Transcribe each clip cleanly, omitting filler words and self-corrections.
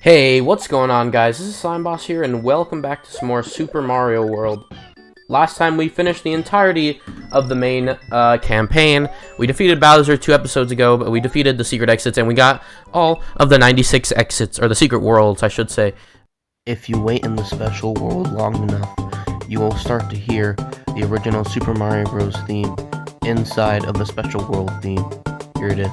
Hey, what's going on, guys? This is Slime Boss here, and welcome back to some more Super Mario World. Last time we finished the entirety of the main campaign. We defeated Bowser 2 episodes ago, but we defeated the secret exits, and we got all of the 96 exits, or the secret worlds, I should say. If you wait in the special world long enough, you will start to hear the original Super Mario Bros. Theme inside of the special world theme. Here it is.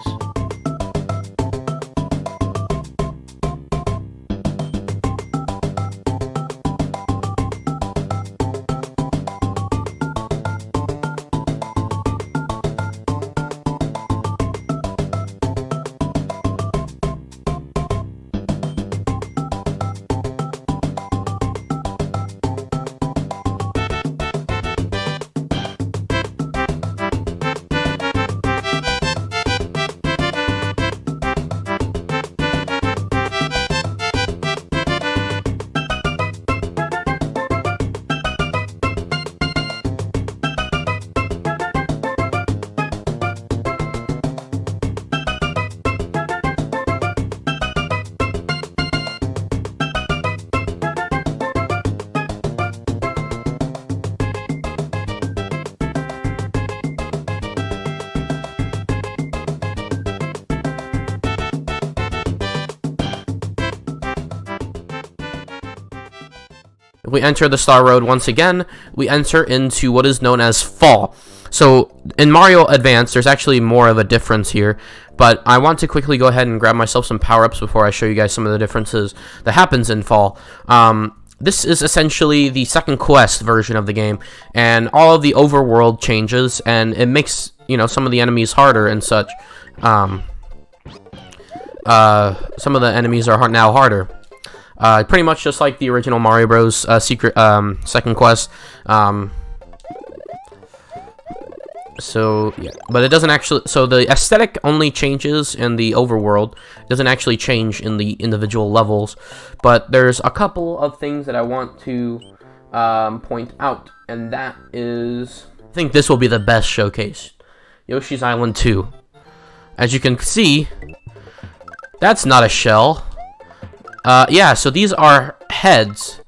If we enter the Star Road once again, we enter into what is known as Fall. So, in Mario Advance, there's actually more of a difference here, but I want to quickly go ahead and grab myself some power-ups before I show you guys some of the differences that happens in Fall. This is essentially the second quest version of the game, and all of the overworld changes, and it makes, some of the enemies harder and such. Some of the enemies are now harder. Pretty much just like the original Mario Bros. Secret second quest. So yeah, but it doesn't actually. So the aesthetic only changes in the overworld. It doesn't actually change in the individual levels. But there's a couple of things that I want to point out, and that is, I think this will be the best showcase. Yoshi's Island 2. As you can see, that's not a shell. Yeah, so these are heads.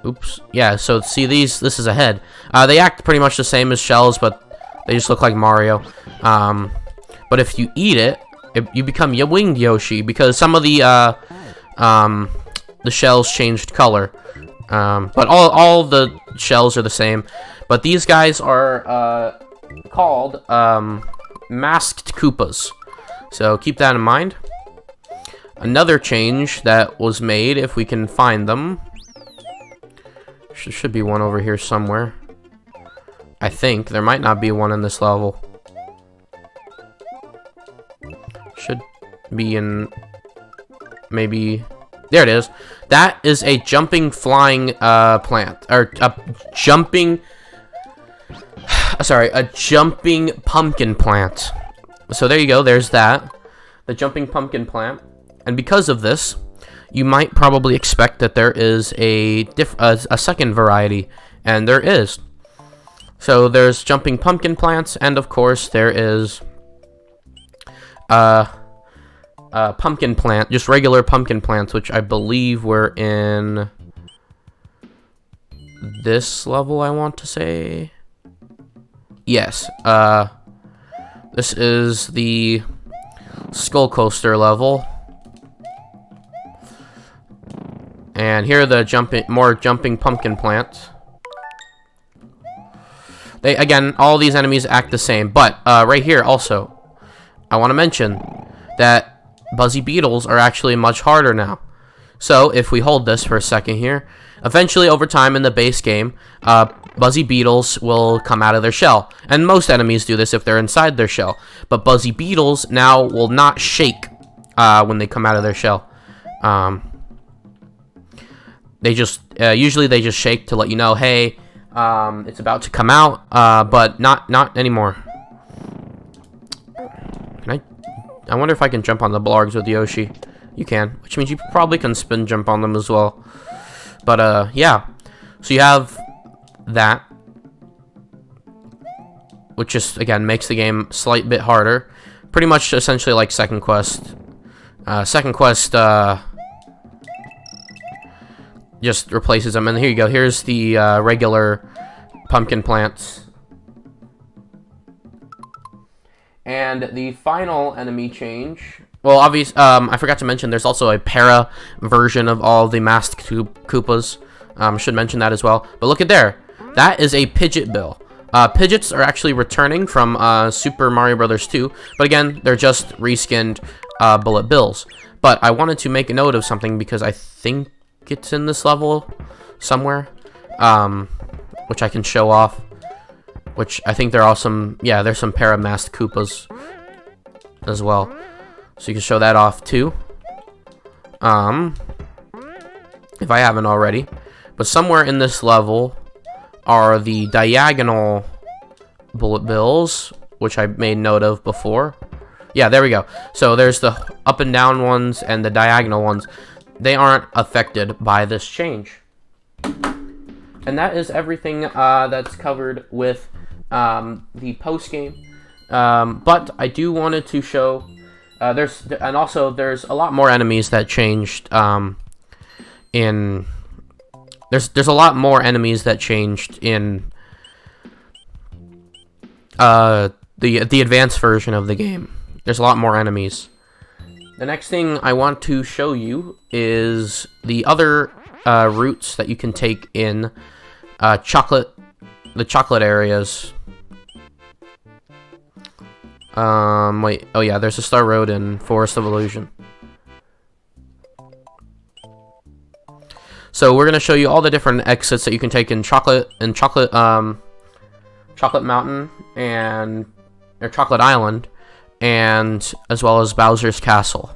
Oops. Yeah, so see this is a head. They act pretty much the same as shells, but they just look like Mario. But if you eat it, you become winged Yoshi, because some of the shells changed color. But all the shells are the same. But these guys are called masked Koopas. So keep that in mind. Another change that was made, if we can find them, should be one over here somewhere. I think there might not be one in this level. Should be in, maybe, there it is. That is a jumping flying plant, or a jumping pumpkin plant. So there you go, there's that, the jumping pumpkin plant. And because of this, you might probably expect that there is a second variety, and there is. So there's jumping pumpkin plants, and of course there is pumpkin plant, just regular pumpkin plants, which I believe were in this level, I want to say. Yes, this is the Skull Coaster level. And here are the more jumping pumpkin plants. Again, all these enemies act the same, but right here also, I want to mention that Buzzy Beetles are actually much harder now. So if we hold this for a second here, eventually over time in the base game, Buzzy Beetles will come out of their shell, and most enemies do this if they're inside their shell. But Buzzy Beetles now will not shake when they come out of their shell. They just usually they just shake to let you know, hey, it's about to come out, but not anymore. I wonder if I can jump on the blargs with Yoshi. You can, which means you probably can spin jump on them as well. But yeah, so you have that, which just again makes the game slight bit harder. Pretty much essentially like second quest. Second quest just replaces them. And here you go. Here's the regular pumpkin plants. And the final enemy change. Well, obviously, I forgot to mention there's also a para version of all the masked Koopas. Should mention that as well. But look at there. That is a Pidget Bill. Pidgets are actually returning from Super Mario Bros. 2. But again, they're just reskinned Bullet Bills. But I wanted to make a note of something because I think it's in this level somewhere. Which I can show off. Which I think there are some, yeah, there's some para masked Koopas as well. So you can show that off too. If I haven't already. But somewhere in this level are the diagonal Bullet Bills, which I made note of before. Yeah, there we go. So there's the up and down ones and the diagonal ones. They aren't affected by this change. And that is everything that's covered with the post game. But I do wanted to show there's a lot more enemies that changed there's a lot more enemies that changed in the advanced version of the game. There's a lot more enemies. The next thing I want to show you is the other routes that you can take in the chocolate areas. Wait, oh yeah, there's a Star Road in Forest of Illusion. So we're gonna show you all the different exits that you can take in Chocolate Mountain or Chocolate Island, and as well as Bowser's Castle.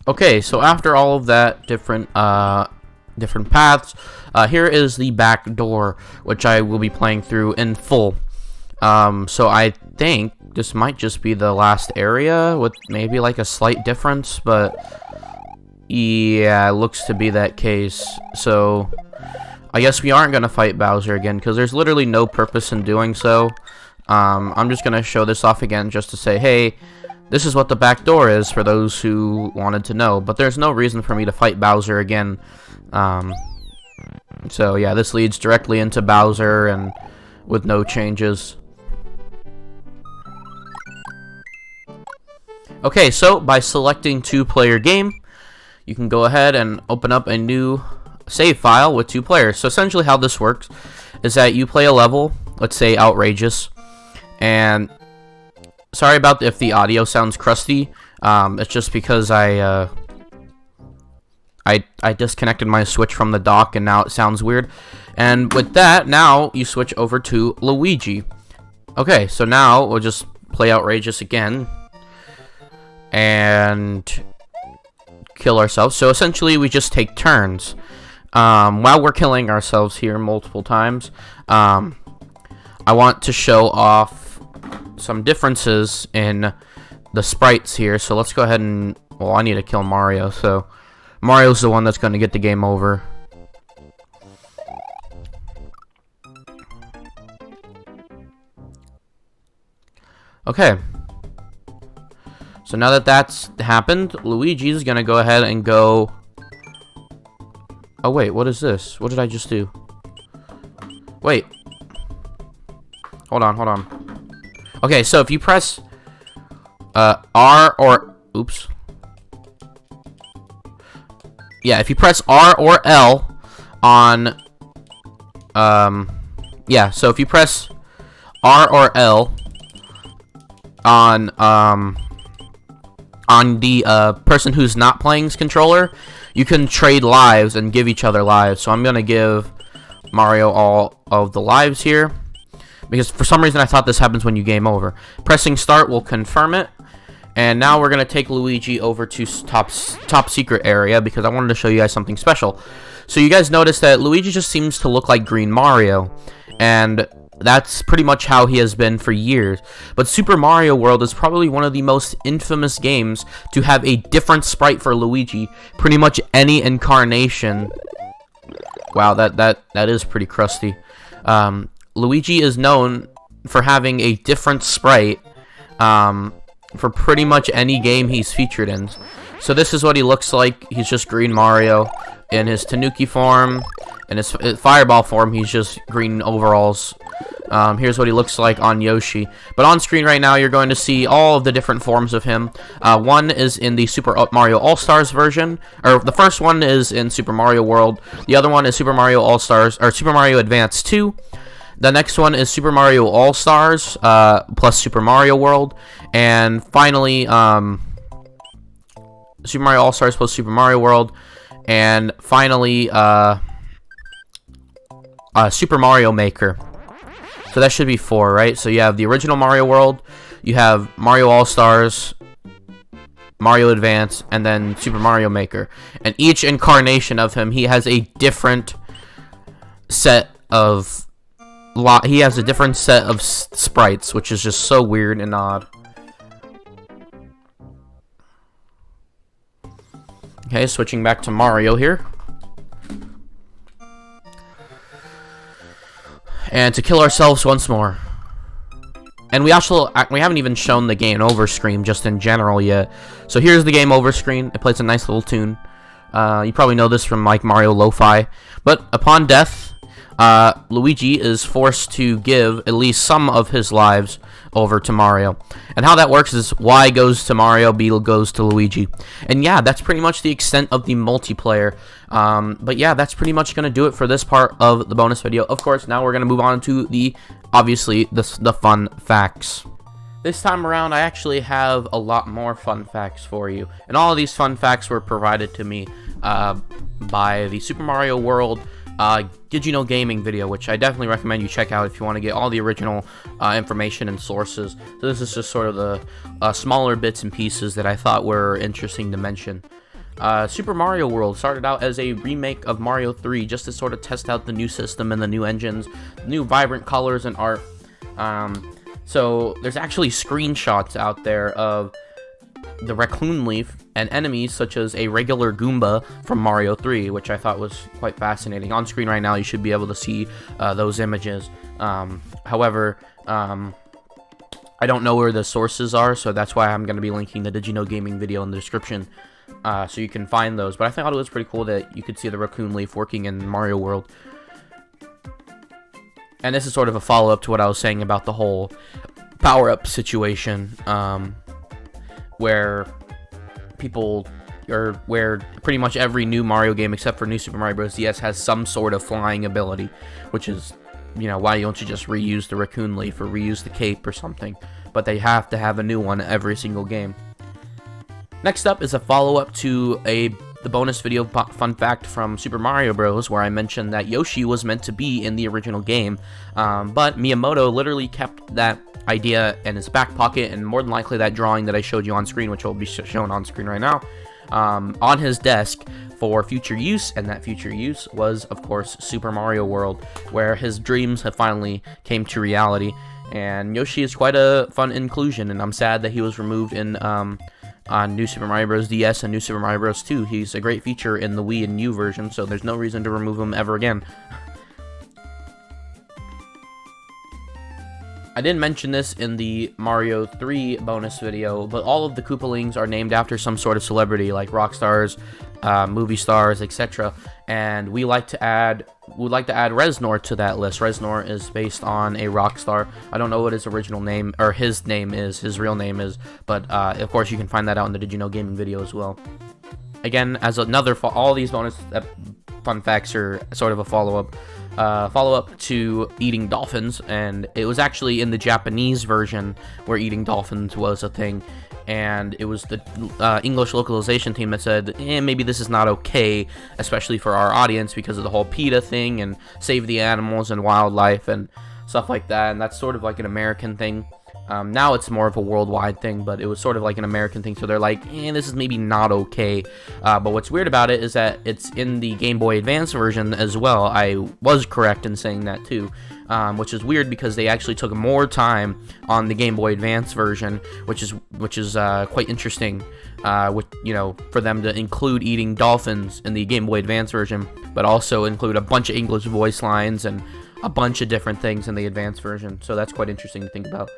Okay, so after all of that different paths, here is the back door, which I will be playing through in full. So I think this might just be the last area with maybe like a slight difference, but yeah, it looks to be that case. So I guess we aren't gonna fight Bowser again because there's literally no purpose in doing so. I'm just gonna show this off again just to say, hey, this is what the back door is for those who wanted to know, but there's no reason for me to fight Bowser again. So yeah, this leads directly into Bowser and with no changes. Okay, so by selecting 2-player game, you can go ahead and open up a new save file with 2 players. So essentially how this works is that you play a level, let's say Outrageous, and sorry about if the audio sounds crusty. It's just because I disconnected my Switch from the dock and now it sounds weird. And with that, now you switch over to Luigi. Okay, so now we'll just play Outrageous again and kill ourselves. So essentially we just take turns. While we're killing ourselves here multiple times, I want to show off some differences in the sprites here. So let's go ahead and, well, I need to kill Mario, so Mario's the one that's going to get the game over. Okay. So now that that's happened, Luigi's going to go ahead and go... Oh, wait, what is this? What did I just do? Wait. Hold on. Okay, so if you press R or... Oops. Yeah, if you press R or L on... Yeah, so if you press R or L on the person who's not playing's controller, you can trade lives and give each other lives. So I'm going to give Mario all of the lives here, because for some reason I thought this happens when you game over. Pressing start will confirm it. And now we're going to take Luigi over to top secret area, because I wanted to show you guys something special. So you guys notice that Luigi just seems to look like Green Mario, and that's pretty much how he has been for years. But Super Mario World is probably one of the most infamous games to have a different sprite for Luigi. Pretty much any incarnation. Wow, that is pretty crusty. Luigi is known for having a different sprite for pretty much any game he's featured in. So this is what he looks like. He's just Green Mario. In his Tanooki form, in his Fireball form, he's just green overalls. Here's what he looks like on Yoshi. But on screen right now, you're going to see all of the different forms of him. One is in the Super Mario All-Stars version, or the first one is in Super Mario World. The other one is Super Mario All-Stars, or Super Mario Advance 2. The next one is Super Mario All-Stars plus Super Mario World. And finally, Super Mario All-Stars plus Super Mario World. And finally, Super Mario Maker. So that should be 4, right? So you have the original Mario World, you have Mario All-Stars, Mario Advance, and then Super Mario Maker. And each incarnation of him, he has a different set of... He has a different set of sprites, which is just so weird and odd. Okay, switching back to Mario here. And to kill ourselves once more. And we haven't even shown the game over screen just in general yet. So here's the game over screen. It plays a nice little tune. You probably know this from like Mario Lo-Fi. But upon death, Luigi is forced to give at least some of his lives over to Mario. And how that works is Y goes to Mario, B goes to Luigi. And yeah, that's pretty much the extent of the multiplayer. But yeah, that's pretty much going to do it for this part of the bonus video. Of course, now we're going to move on to obviously, the fun facts. This time around, I actually have a lot more fun facts for you. And all of these fun facts were provided to me by the Super Mario World Did You Know Gaming video, which I definitely recommend you check out if you want to get all the original information and sources. So this is just sort of the smaller bits and pieces that I thought were interesting to mention. Super Mario World started out as a remake of Mario 3 just to sort of test out the new system and the new engines, new vibrant colors and art. So there's actually screenshots out there of the raccoon leaf and enemies such as a regular Goomba from Mario 3, which I thought was quite fascinating. On screen right now you should be able to see those images. However, I don't know where the sources are, so that's why I'm going to be linking the Did You Know Gaming video in the description, so you can find those. But I thought it was pretty cool that you could see the raccoon leaf working in Mario World. And this is sort of a follow-up to what I was saying about the whole power-up situation, where pretty much every new Mario game except for New Super Mario Bros. DS has some sort of flying ability, which is, you know, why don't you just reuse the raccoon leaf or reuse the cape or something? But they have to have a new one every single game. Next up is a follow-up to the bonus video fun fact from Super Mario Bros. Where I mentioned that Yoshi was meant to be in the original game, but Miyamoto literally kept that idea in his back pocket, and more than likely that drawing that I showed you on screen, which will be shown on screen right now, on his desk for future use, and that future use was, of course, Super Mario World, where his dreams have finally came to reality. And Yoshi is quite a fun inclusion, and I'm sad that he was removed in on New Super Mario Bros. DS and New Super Mario Bros. 2. He's a great feature in the Wii and U version, so there's no reason to remove him ever again. I didn't mention this in the Mario 3 bonus video, but all of the Koopalings are named after some sort of celebrity, like rock stars, movie stars, etc. And we like to add Reznor to that list. Reznor is based on a rock star. I don't know what his original name, or his name is, his real name is, but of course you can find that out in the Did You Know Gaming video as well. Again, as another, all these bonus fun facts are sort of a follow-up to eating dolphins, and it was actually in the Japanese version where eating dolphins was a thing, and it was the English localization team that said, maybe this is not okay, especially for our audience, because of the whole PETA thing and save the animals and wildlife and stuff like that. And that's sort of like an American thing. Now it's more of a worldwide thing, but it was sort of like an American thing, so they're like, this is maybe not okay. But what's weird about it is that it's in the Game Boy Advance version as well. I was correct in saying that too, which is weird because they actually took more time on the Game Boy Advance version, which is quite interesting. For them to include eating dolphins in the Game Boy Advance version, but also include a bunch of English voice lines and a bunch of different things in the Advance version. So that's quite interesting to think about.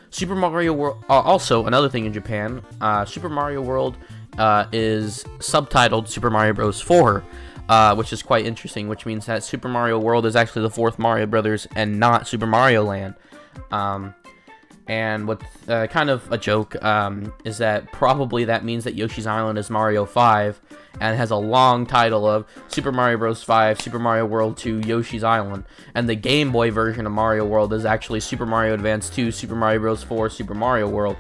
Super Mario World, also another thing in Japan, Super Mario World is subtitled Super Mario Bros. 4, which is quite interesting, which means that Super Mario World is actually the fourth Mario Brothers and not Super Mario Land. And what's kind of a joke is that probably that means that Yoshi's Island is Mario 5 and has a long title of Super Mario Bros. 5, Super Mario World 2, Yoshi's Island. And the Game Boy version of Mario World is actually Super Mario Advance 2, Super Mario Bros. 4, Super Mario World.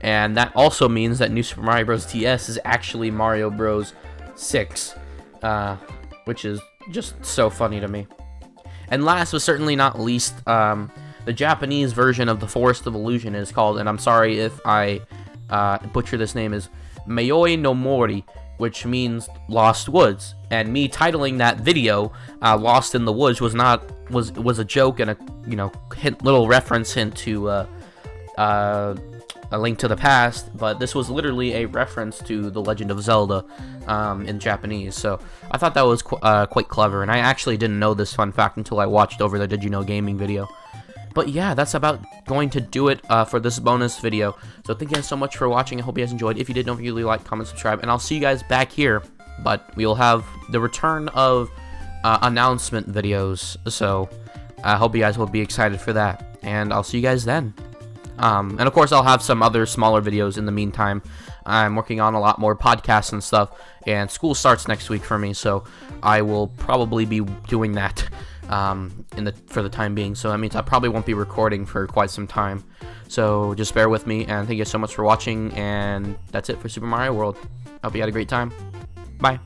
And that also means that New Super Mario Bros. DS is actually Mario Bros. 6, which is just so funny to me. And last but certainly not least, the Japanese version of the Forest of Illusion is called, and I'm sorry if I butcher this name, is Mayoi no Mori, which means Lost Woods. And me titling that video Lost in the Woods was a joke and a little reference hint to A Link to the Past, but this was literally a reference to The Legend of Zelda in Japanese. So I thought that was quite clever, and I actually didn't know this fun fact until I watched over the Did You Know Gaming video. But yeah, that's about going to do it for this bonus video. So thank you guys so much for watching. I hope you guys enjoyed. If you did, don't forget to like, comment, subscribe, and I'll see you guys back here. But we'll have the return of announcement videos. So I hope you guys will be excited for that. And I'll see you guys then. And of course, I'll have some other smaller videos in the meantime. I'm working on a lot more podcasts and stuff. And school starts next week for me, so I will probably be doing that. For the time being, so that means I probably won't be recording for quite some time, so just bear with me, and thank you so much for watching, and that's it for Super Mario World. I hope you had a great time. Bye.